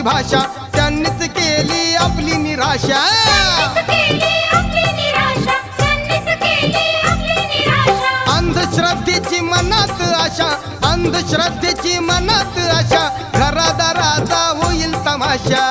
भाषा त्यांनीच केली आपली निराशा अंधश्रद्धेची मनात आशा अंधश्रद्धेची मनात आशा घरादाराचा होईल तमाशा